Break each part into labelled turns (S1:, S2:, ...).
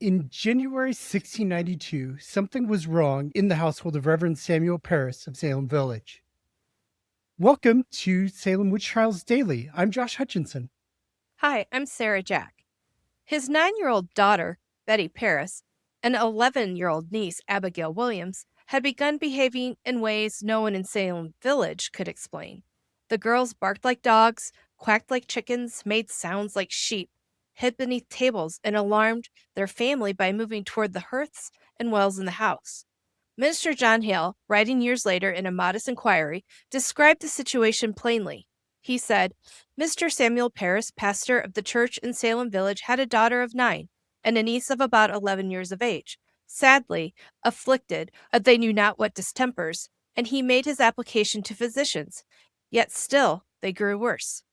S1: In January 1692, something was wrong in the household of Reverend Samuel Parris of Salem Village. Welcome to Salem Witch Trials Daily. I'm Josh Hutchinson.
S2: Hi, I'm Sarah Jack. His 9-year-old daughter, Betty Parris, and 11-year-old niece, Abigail Williams, had begun behaving in ways no one in Salem Village could explain. The girls barked like dogs, quacked like chickens, made sounds like sheep, hid beneath tables, and alarmed their family by moving toward the hearths and wells in the house. Minister John Hale, writing years later in a modest inquiry, described the situation plainly. He said, Mr. Samuel Parris, pastor of the church in Salem Village, had a daughter of 9 and a niece of about 11 years of age, sadly afflicted of they knew not what distempers, and he made his application to physicians. Yet still they grew worse.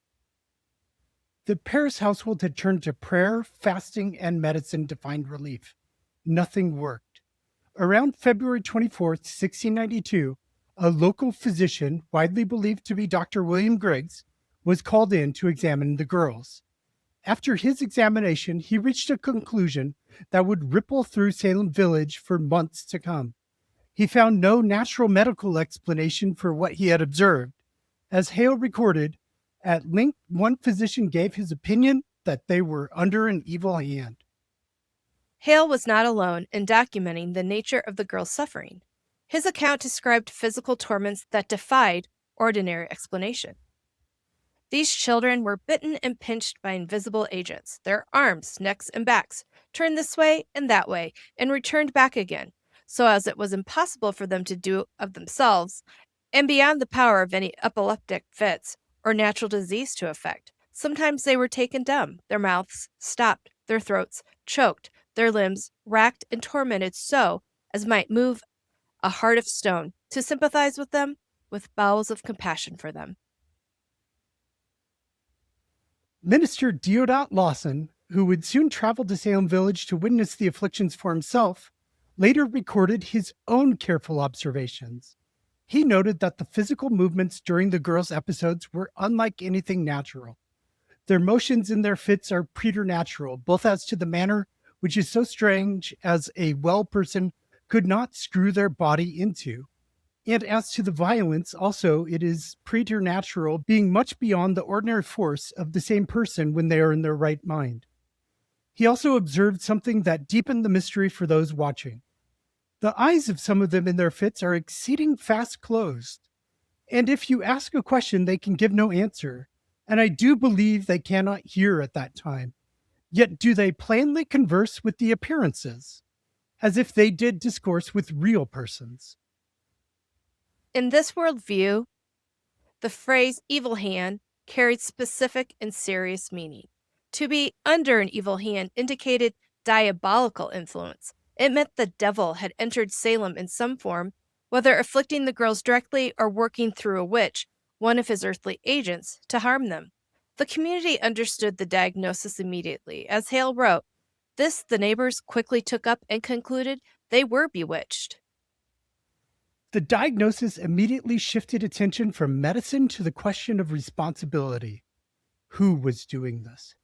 S1: The Parris household had turned to prayer, fasting, and medicine to find relief. Nothing worked. Around February 24th, 1692, a local physician, widely believed to be Dr. William Griggs, was called in to examine the girls. After his examination, he reached a conclusion that would ripple through Salem Village for months to come. He found no natural medical explanation for what he had observed. As Hale recorded, at length one physician gave his opinion that they were under an evil hand.
S2: Hale was not alone in documenting the nature of the girls' suffering. His account described physical torments that defied ordinary explanation. These children were bitten and pinched by invisible agents. Their arms, necks, and backs turned this way and that way and returned back again, so as it was impossible for them to do of themselves, and beyond the power of any epileptic fits or natural disease to affect. Sometimes they were taken dumb, their mouths stopped, their throats choked, their limbs racked and tormented so as might move a heart of stone to sympathize with them with bowels of compassion for them.
S1: Minister Deodat Lawson, who would soon travel to Salem Village to witness the afflictions for himself, later recorded his own careful observations. He noted that the physical movements during the girls' episodes were unlike anything natural. Their motions in their fits are preternatural, both as to the manner which is so strange as a well person could not screw their body into, and as to the violence, also it is preternatural, being much beyond the ordinary force of the same person when they are in their right mind. He also observed something that deepened the mystery for those watching. The eyes of some of them in their fits are exceeding fast closed, and if you ask a question, they can give no answer, and I do believe they cannot hear at that time. Yet do they plainly converse with the appearances, as if they did discourse with real persons.
S2: In this worldview, the phrase evil hand carried specific and serious meaning. To be under an evil hand indicated diabolical influence. It meant the devil had entered Salem in some form, whether afflicting the girls directly or working through a witch, one of his earthly agents, to harm them. The community understood the diagnosis immediately. As Hale wrote, this the neighbors quickly took up and concluded they were bewitched.
S1: The diagnosis immediately shifted attention from medicine to the question of responsibility. Who was doing this?